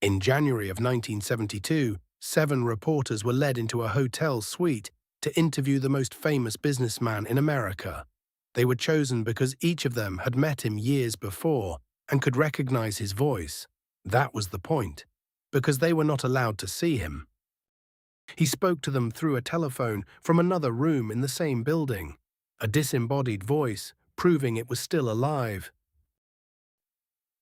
In January of 1972, 7 reporters were led into a hotel suite to interview the most famous businessman in America. They were chosen because each of them had met him years before and could recognize his voice. That was the point, because they were not allowed to see him. He spoke to them through a telephone from another room in the same building, a disembodied voice, proving it was still alive.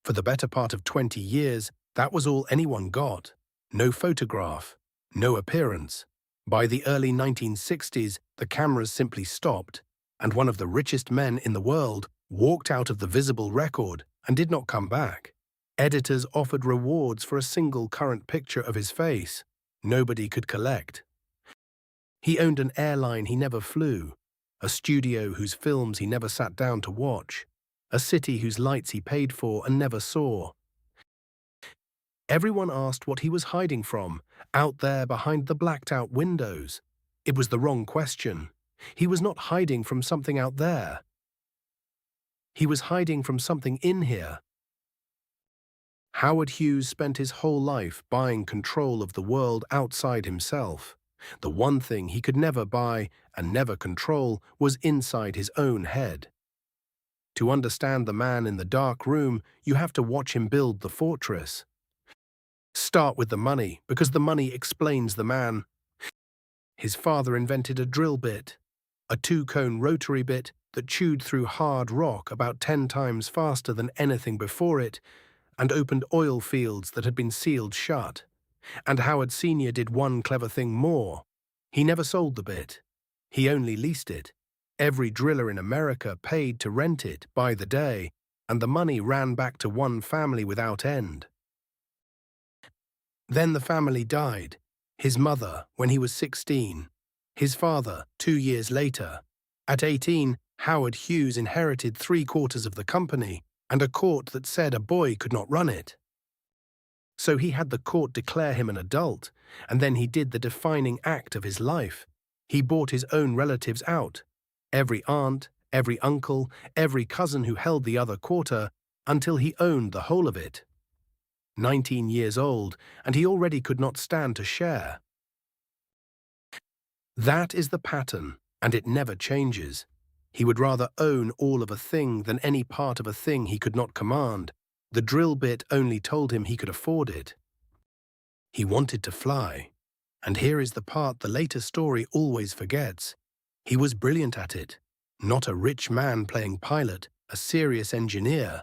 For the better part of 20 years, that was all anyone got. No photograph, no appearance. By the early 1960s, the cameras simply stopped, and one of the richest men in the world walked out of the visible record and did not come back. Editors offered rewards for a single current picture of his face. Nobody could collect. He owned an airline he never flew, a studio whose films he never sat down to watch, a city whose lights he paid for and never saw. Everyone asked what he was hiding from, out there behind the blacked-out windows. It was the wrong question. He was not hiding from something out there. He was hiding from something in here. Howard Hughes spent his whole life buying control of the world outside himself. The one thing he could never buy and never control was inside his own head. To understand the man in the dark room, you have to watch him build the fortress. Start with the money, because the money explains the man. His father invented a drill bit, a 2-cone rotary bit that chewed through hard rock about 10 times faster than anything before it, and opened oil fields that had been sealed shut. And Howard Sr. did one clever thing more. He never sold the bit. He only leased it. Every driller in America paid to rent it by the day, and the money ran back to one family without end. Then the family died. His mother, when he was 16. His father, 2 years later. At 18, Howard Hughes inherited 3/4 of the company and a court that said a boy could not run it. So he had the court declare him an adult, and then he did the defining act of his life. He bought his own relatives out. Every aunt, every uncle, every cousin who held the other quarter, until he owned the whole of it. 19 years old, and he already could not stand to share. That is the pattern, and it never changes. He would rather own all of a thing than any part of a thing he could not command. The drill bit only told him he could afford it. He wanted to fly, and here is the part the later story always forgets. He was brilliant at it, not a rich man playing pilot, a serious engineer.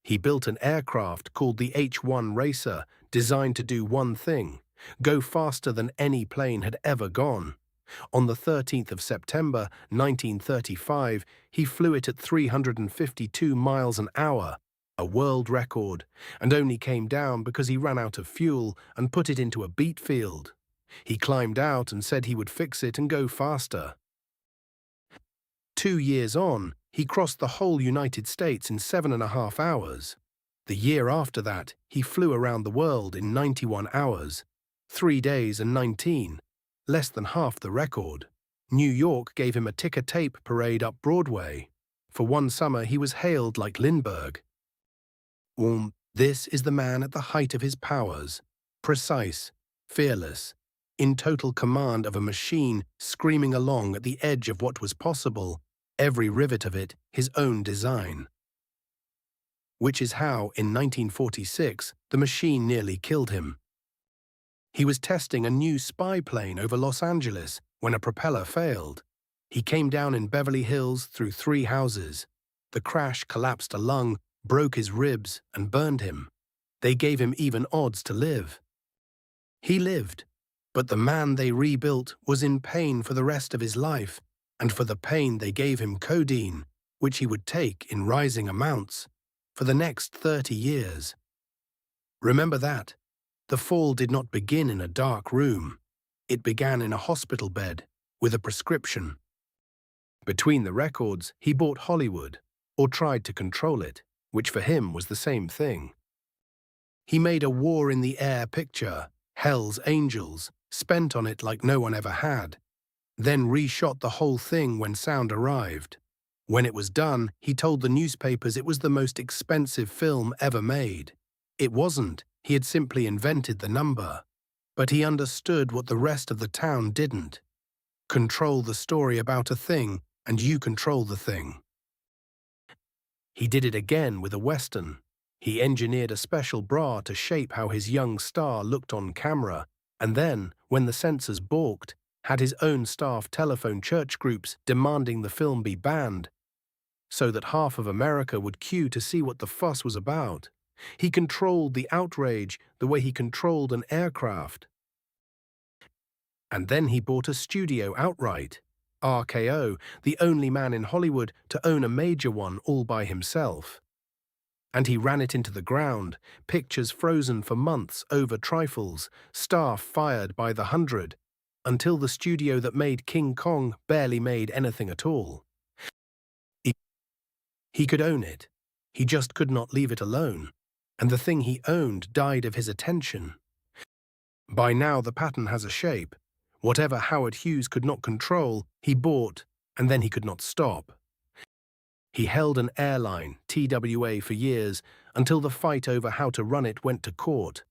He built an aircraft called the H-1 Racer, designed to do one thing: go faster than any plane had ever gone. On the 13th of September, 1935, he flew it at 352 miles an hour, a world record, and only came down because he ran out of fuel and put it into a beet field. He climbed out and said he would fix it and go faster. 2 years on, he crossed the whole United States in 7.5 hours. The year after that, he flew around the world in 91 hours, 3 days and 19, less than half the record. New York gave him a ticker-tape parade up Broadway. For one summer, he was hailed like Lindbergh. This is the man at the height of his powers, precise, fearless, in total command of a machine screaming along at the edge of what was possible, every rivet of it his own design. Which is how, in 1946, the machine nearly killed him. He was testing a new spy plane over Los Angeles when a propeller failed. He came down in Beverly Hills through 3 houses. The crash collapsed a lung, broke his ribs, and burned him. They gave him even odds to live. He lived, but the man they rebuilt was in pain for the rest of his life, and for the pain they gave him codeine, which he would take in rising amounts, for the next 30 years. Remember that. The fall did not begin in a dark room. It began in a hospital bed, with a prescription. Between the records, he bought Hollywood, or tried to control it, which for him was the same thing. He made a war in the air picture, Hell's Angels, spent on it like no one ever had, then reshot the whole thing when sound arrived. When it was done, he told the newspapers it was the most expensive film ever made. It wasn't. He had simply invented the number. But he understood what the rest of the town didn't. Control the story about a thing, and you control the thing. He did it again with a Western. He engineered a special bra to shape how his young star looked on camera, and then, when the censors balked, had his own staff telephone church groups demanding the film be banned, so that half of America would queue to see what the fuss was about. He controlled the outrage the way he controlled an aircraft. And then he bought a studio outright. RKO, the only man in Hollywood to own a major one all by himself. And he ran it into the ground, pictures frozen for months over trifles, staff fired by the hundred, until the studio that made King Kong barely made anything at all. He could own it. He just could not leave it alone. And the thing he owned died of his attention. By now the pattern has a shape. Whatever Howard Hughes could not control, he bought, and then he could not stop. He held an airline, TWA, for years, until the fight over how to run it went to court.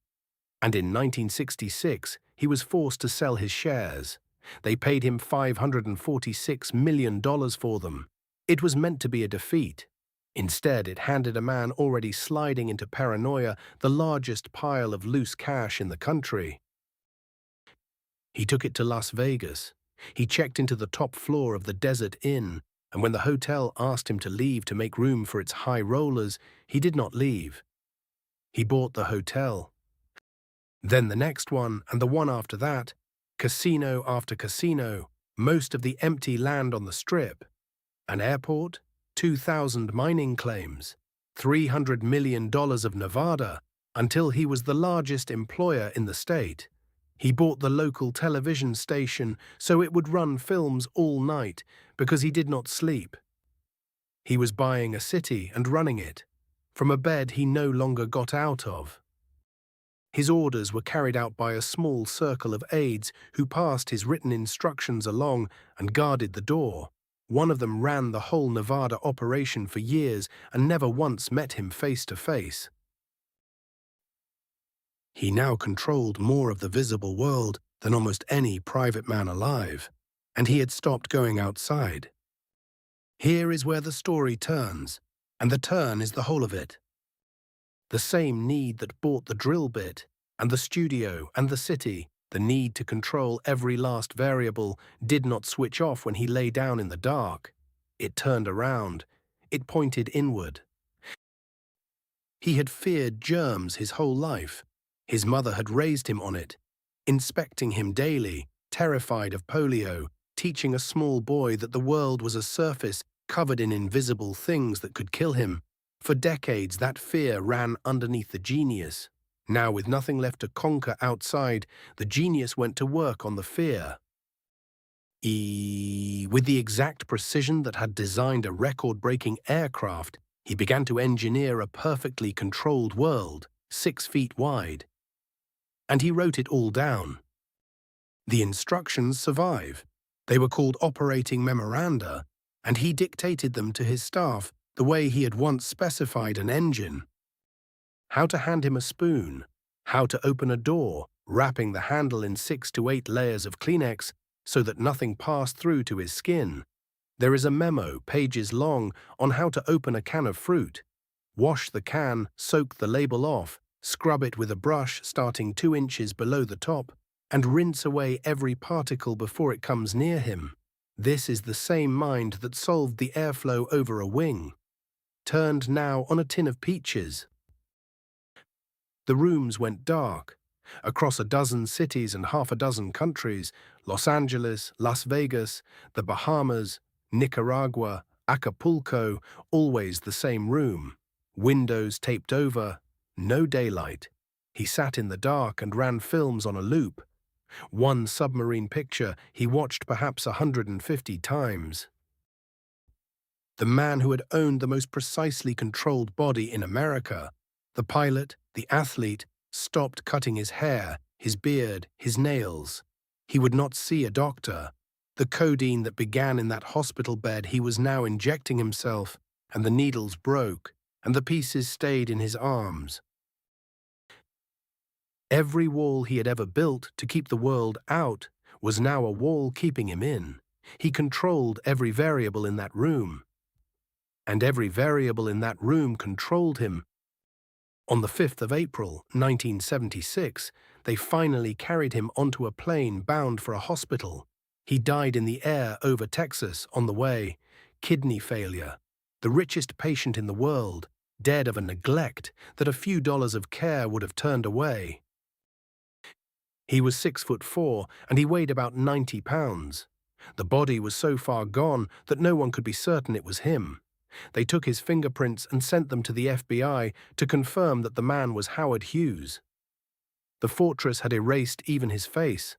And in 1966, he was forced to sell his shares. They paid him $546 million for them. It was meant to be a defeat. Instead, it handed a man already sliding into paranoia the largest pile of loose cash in the country. He took it to Las Vegas. He checked into the top floor of the Desert Inn, and when the hotel asked him to leave to make room for its high rollers, he did not leave. He bought the hotel. Then the next one, and the one after that, casino after casino, most of the empty land on the Strip. An airport, 2,000 mining claims, $300 million of Nevada, until he was the largest employer in the state. He bought the local television station so it would run films all night because he did not sleep. He was buying a city and running it, from a bed he no longer got out of. His orders were carried out by a small circle of aides who passed his written instructions along and guarded the door. One of them ran the whole Nevada operation for years and never once met him face to face. He now controlled more of the visible world than almost any private man alive, and he had stopped going outside. Here is where the story turns, and the turn is the whole of it. The same need that bought the drill bit, and the studio, and the city, the need to control every last variable, did not switch off when he lay down in the dark. It turned around. It pointed inward. He had feared germs his whole life. His mother had raised him on it, inspecting him daily, terrified of polio, teaching a small boy that the world was a surface covered in invisible things that could kill him. For decades, that fear ran underneath the genius. Now, with nothing left to conquer outside, the genius went to work on the fear. With the exact precision that had designed a record-breaking aircraft, he began to engineer a perfectly controlled world, 6 feet wide. And he wrote it all down. The instructions survive. They were called operating memoranda, and he dictated them to his staff the way he had once specified an engine. How to hand him a spoon, how to open a door, wrapping the handle in 6 to 8 layers of Kleenex so that nothing passed through to his skin. There is a memo, pages long, on how to open a can of fruit. Wash the can, soak the label off, scrub it with a brush starting 2 inches below the top, and rinse away every particle before it comes near him. This is the same mind that solved the airflow over a wing, turned now on a tin of peaches. The rooms went dark. Across a dozen cities and half a dozen countries, Los Angeles, Las Vegas, the Bahamas, Nicaragua, Acapulco, always the same room. Windows taped over, no daylight. He sat in the dark and ran films on a loop. One submarine picture he watched perhaps 150 times. The man who had owned the most precisely controlled body in America, the pilot, the athlete, stopped cutting his hair, his beard, his nails. He would not see a doctor. The codeine that began in that hospital bed he was now injecting himself, and the needles broke, and the pieces stayed in his arms. Every wall he had ever built to keep the world out was now a wall keeping him in. He controlled every variable in that room, and every variable in that room controlled him. On the 5th of April, 1976, they finally carried him onto a plane bound for a hospital. He died in the air over Texas on the way. Kidney failure. The richest patient in the world, dead of a neglect that a few dollars of care would have turned away. He was 6'4" and he weighed about 90 pounds. The body was so far gone that no one could be certain it was him. They took his fingerprints and sent them to the FBI to confirm that the man was Howard Hughes. The fortress had erased even his face.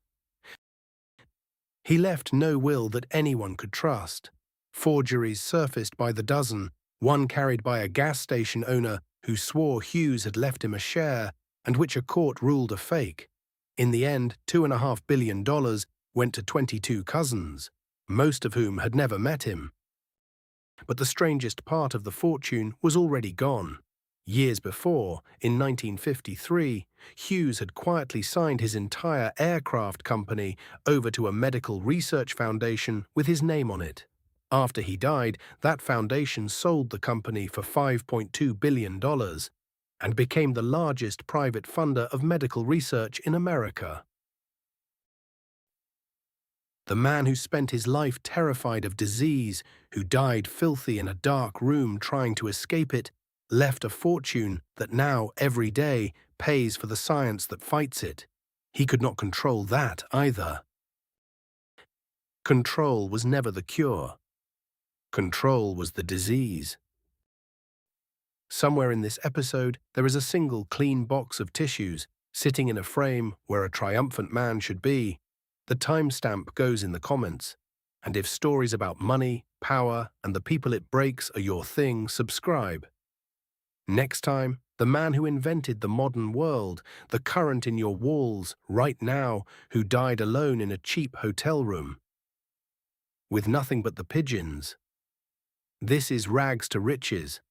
He left no will that anyone could trust. Forgeries surfaced by the dozen, one carried by a gas station owner who swore Hughes had left him a share and which a court ruled a fake. In the end, $2.5 billion went to 22 cousins, most of whom had never met him. But the strangest part of the fortune was already gone. Years before, in 1953, Hughes had quietly signed his entire aircraft company over to a medical research foundation with his name on it. After he died, that foundation sold the company for $5.2 billion and became the largest private funder of medical research in America. The man who spent his life terrified of disease, who died filthy in a dark room trying to escape it, left a fortune that now, every day, pays for the science that fights it. He could not control that either. Control was never the cure. Control was the disease. Somewhere in this episode, there is a single clean box of tissues sitting in a frame where a triumphant man should be. The timestamp goes in the comments. And if stories about money, power, and the people it breaks are your thing, subscribe. Next time, the man who invented the modern world, the current in your walls, right now, who died alone in a cheap hotel room. With nothing but the pigeons. This is Rags to Riches.